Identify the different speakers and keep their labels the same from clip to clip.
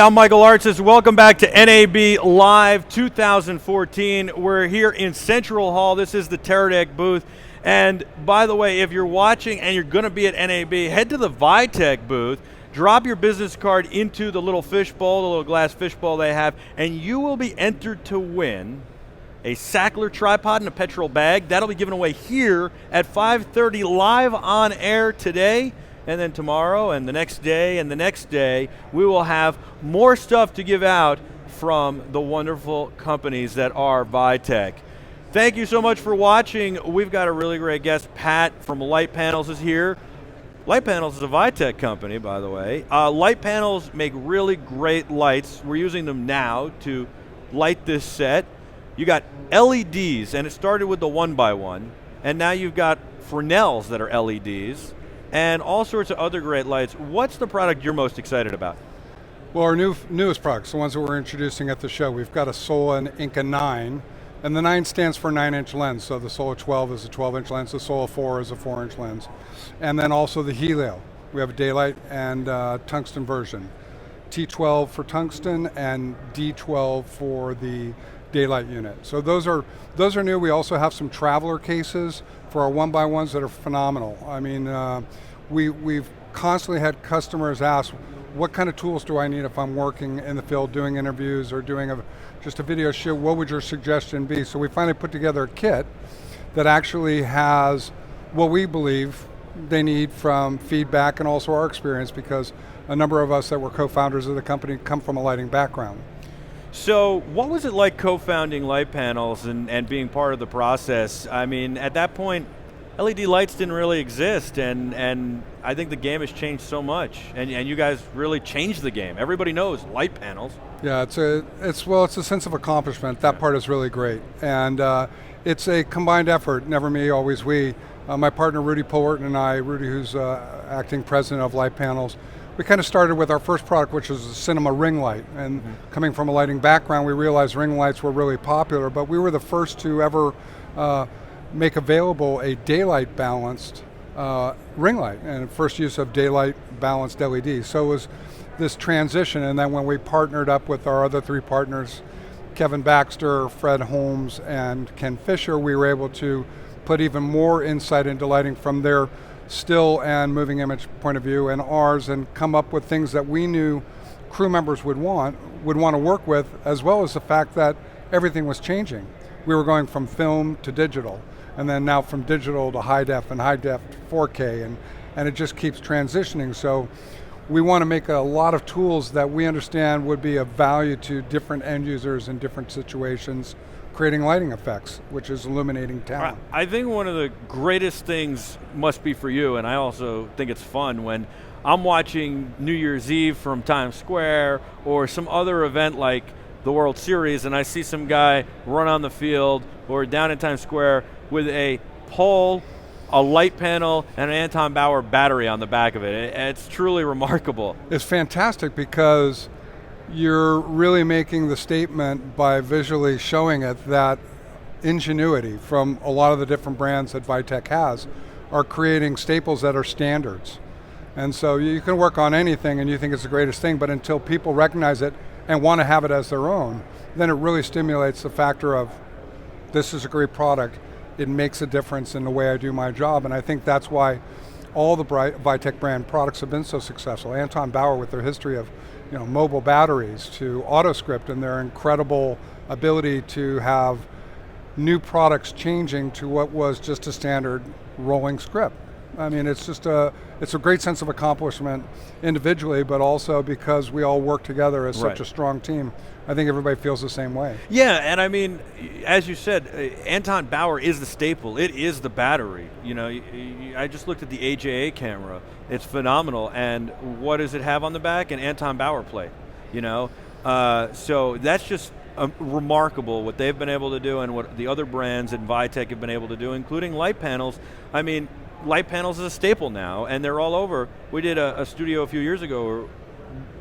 Speaker 1: I'm Michael Artsis. Welcome back to NAB Live 2014. We're here in Central Hall. This is the Teradek booth. And by the way, if you're watching and you're going to be at NAB, head to the Vitek booth, drop your business card into the little fishbowl, the little glass fishbowl they have, and you will be entered to win a Sackler tripod and a petrol bag. That'll be given away here at 5:30 live on air today. And then tomorrow and the next day and the next day, we will have more stuff to give out from the wonderful companies that are Vitek. Thank you so much for watching. We've got a really great guest. Pat from Litepanels is here. Litepanels is a Vitek company, by the way. Litepanels make really great lights. We're using them now to light this set. You got LEDs, and it started with the 1x1, and now you've got Fresnels that are LEDs, and all sorts of other great lights. What's the product you're most excited about?
Speaker 2: Well, our newest products, the ones that we're introducing at the show, we've got a Sola Inca 9, and the 9 stands for 9-inch lens, so the Sola 12 is a 12-inch lens, the Sola 4 is a 4-inch lens. And then also the Helio. We have a daylight and tungsten version. T12 for tungsten and D12 for the daylight unit. So those are new. We also have some traveler cases for our 1x1s that are phenomenal. I mean, we've constantly had customers ask, what kind of tools do I need if I'm working in the field doing interviews or doing just a video shoot? What would your suggestion be? So we finally put together a kit that actually has what we believe they need from feedback and also our experience, because a number of us that were co-founders of the company come from a lighting background.
Speaker 1: So what was it like co-founding Litepanels and being part of the process? I mean, at that point, LED lights didn't really exist, and I think the game has changed so much, and you guys really changed the game. Everybody knows Litepanels.
Speaker 2: Yeah, it's a sense of accomplishment. That part is really great, and it's a combined effort. Never me, always we. My partner Rudy Powerton and I, Rudy, who's acting president of Litepanels, we kind of started with our first product, which was a cinema ring light. And coming from a lighting background, we realized ring lights were really popular, but we were the first to ever make available a daylight balanced ring light, and first use of daylight balanced LED. So it was this transition, and then when we partnered up with our other 3 partners, Kevin Baxter, Fred Holmes, and Ken Fisher, we were able to put even more insight into lighting from their still and moving image point of view and ours, and come up with things that we knew crew members would want to work with, as well as the fact that everything was changing. We were going from film to digital, and then now from digital to high def and high def to 4K, and it just keeps transitioning. So we want to make a lot of tools that we understand would be of value to different end users in different situations, creating lighting effects, which is illuminating town.
Speaker 1: I think one of the greatest things must be for you, and I also think it's fun, when I'm watching New Year's Eve from Times Square or some other event like the World Series, and I see some guy run on the field or down in Times Square with a pole, a light panel, and an Anton Bauer battery on the back of it. It's truly remarkable.
Speaker 2: It's fantastic because you're really making the statement by visually showing it that ingenuity from a lot of the different brands that Vitek has are creating staples that are standards. And so you can work on anything and you think it's the greatest thing, but until people recognize it and want to have it as their own, then it really stimulates the factor of, this is a great product, it makes a difference in the way I do my job. And I think that's why all the Vitek brand products have been so successful. Anton Bauer, with their history of mobile batteries, to AutoScript and their incredible ability to have new products changing to what was just a standard rolling script. I mean, it's a great sense of accomplishment individually, but also because we all work together as such a strong team. I think everybody feels the same way.
Speaker 1: Yeah, and I mean, as you said, Anton Bauer is the staple. It is the battery. I just looked at the AJA camera. It's phenomenal. And what does it have on the back? An Anton Bauer plate. So that's just remarkable what they've been able to do, and what the other brands and Vitek have been able to do, including Litepanels. I mean, Litepanels is a staple now, and they're all over. We did a studio a few years ago where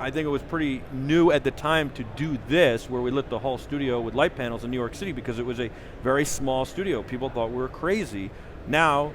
Speaker 1: I think it was pretty new at the time to do this, where we lit the whole studio with Litepanels in New York City, because it was a very small studio. People thought we were crazy. Now,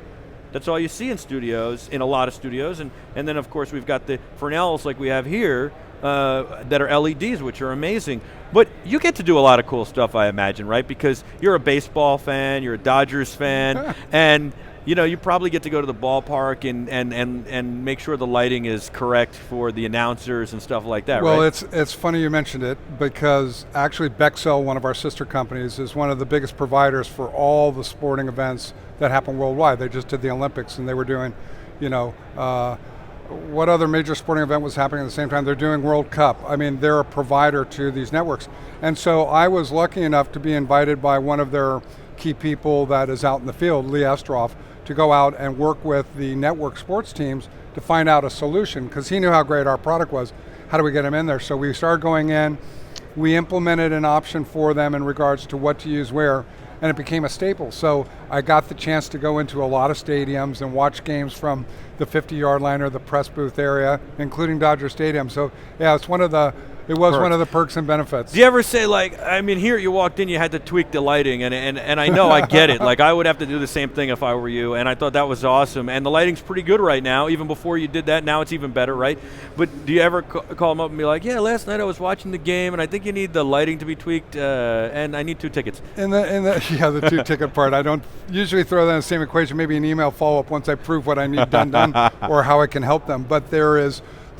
Speaker 1: that's all you see in studios, in a lot of studios, and then of course we've got the Fresnels like we have here, that are LEDs, which are amazing. But you get to do a lot of cool stuff, I imagine, right? Because you're a baseball fan, you're a Dodgers fan, and you probably get to go to the ballpark and make sure the lighting is correct for the announcers and stuff like that,
Speaker 2: well,
Speaker 1: right?
Speaker 2: it's funny you mentioned it, because actually Bexel, one of our sister companies, is one of the biggest providers for all the sporting events that happen worldwide. They just did the Olympics, and they were doing, what other major sporting event was happening at the same time? They're doing World Cup. I mean, they're a provider to these networks. And so I was lucky enough to be invited by one of their key people that is out in the field, Lee Estroff, to go out and work with the network sports teams to find out a solution, because he knew how great our product was. How do we get him in there? So we started going in, we implemented an option for them in regards to what to use where, and it became a staple. So I got the chance to go into a lot of stadiums and watch games from the 50-yard line or the press booth area, including Dodger Stadium. So yeah, it's one of the perks and benefits.
Speaker 1: Do you ever say, here you walked in, you had to tweak the lighting, and I know, I get it. Like, I would have to do the same thing if I were you, and I thought that was awesome. And the lighting's pretty good right now. Even before you did that, now it's even better, right? But do you ever call them up and be like, yeah, last night I was watching the game, and I think you need the lighting to be tweaked, and I need 2 tickets.
Speaker 2: The 2 ticket part, I don't usually throw that in the same equation, maybe an email follow-up once I prove what I need done, or how I can help them. But there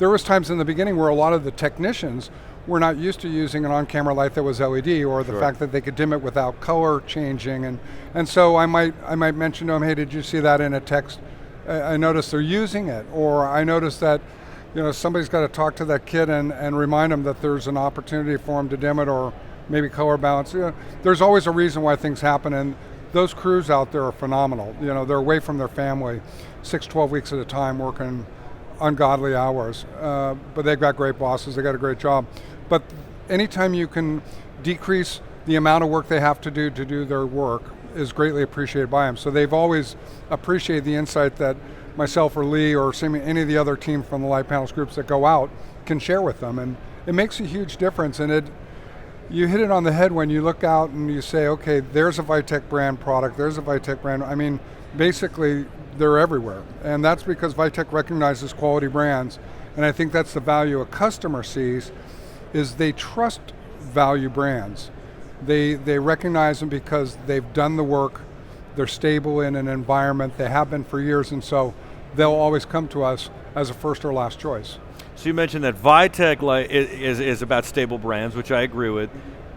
Speaker 2: was times in the beginning where a lot of the technicians were not used to using an on-camera light that was LED, or the fact that they could dim it without color changing. And so I might mention to them, hey, did you see that in a text? I noticed they're using it. Or I noticed that somebody's got to talk to that kid and remind them that there's an opportunity for them to dim it, or maybe color balance. There's always a reason why things happen, and those crews out there are phenomenal. They're away from their family 6-12 weeks at a time, working ungodly hours, but they've got great bosses, they got a great job. But anytime you can decrease the amount of work they have to do their work is greatly appreciated by them. So they've always appreciated the insight that myself or Lee or any of the other team from the Litepanels groups that go out can share with them, and it makes a huge difference. And you hit it on the head when you look out and you say, okay, there's a Vitek brand product, there's a Vitek brand. I mean, basically, they're everywhere. And that's because Vitek recognizes quality brands. And I think that's the value a customer sees, is they trust value brands. They recognize them because they've done the work, they're stable in an environment, they have been for years, and so they'll always come to us as a first or last choice.
Speaker 1: So you mentioned that Vitek is about stable brands, which I agree with,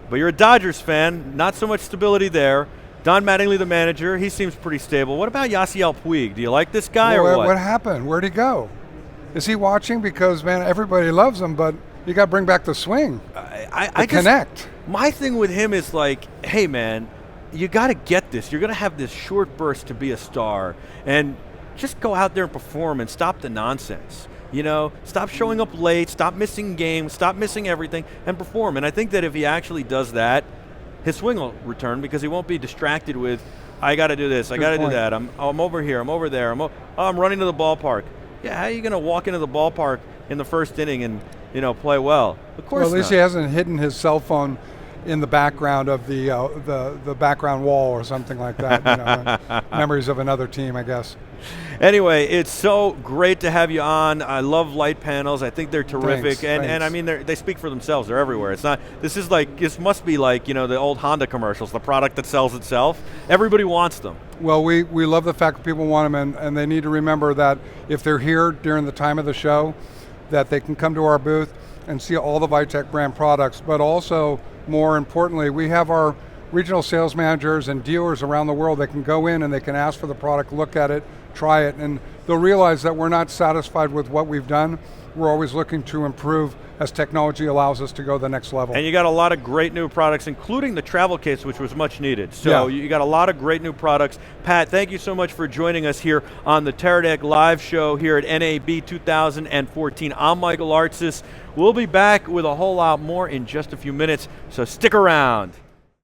Speaker 1: but you're a Dodgers fan, not so much stability there. Don Mattingly, the manager, he seems pretty stable. What about Yasiel Puig? Do you like this guy or what?
Speaker 2: What happened? Where'd he go? Is he watching? Because, man, everybody loves him, but you got to bring back the swing. I connect.
Speaker 1: My thing with him is like, hey, man, you got to get this. You're going to have this short burst to be a star, and just go out there and perform and stop the nonsense. Stop showing up late, stop missing games, stop missing everything, and perform. And I think that if he actually does that, his swing will return, because he won't be distracted with, I got to do this, I got to do that, I'm over here, I'm over there, I'm running to the ballpark. Yeah, how are you going to walk into the ballpark in the first inning and play well? Of course not.
Speaker 2: Well, at least he hasn't hidden his cell phone in the background of the background wall or something like that. Memories of another team, I guess.
Speaker 1: Anyway, it's so great to have you on. I love Litepanels. I think they're terrific.
Speaker 2: Thanks.
Speaker 1: And I mean, they speak for themselves. They're everywhere. This must be like, the old Honda commercials, the product that sells itself. Everybody wants them.
Speaker 2: Well, we love the fact that people want them, and they need to remember that if they're here during the time of the show, that they can come to our booth and see all the Vitek brand products. But also, more importantly, we have our regional sales managers and dealers around the world that can go in and they can ask for the product, look at it, try it, and they'll realize that we're not satisfied with what we've done. We're always looking to improve as technology allows us to go to the next level.
Speaker 1: And you got a lot of great new products, including the travel case, which was much needed. So you got a lot of great new products. Pat, thank you so much for joining us here on the Teradek live show here at NAB 2014. I'm Michael Artsis. We'll be back with a whole lot more in just a few minutes, so stick around.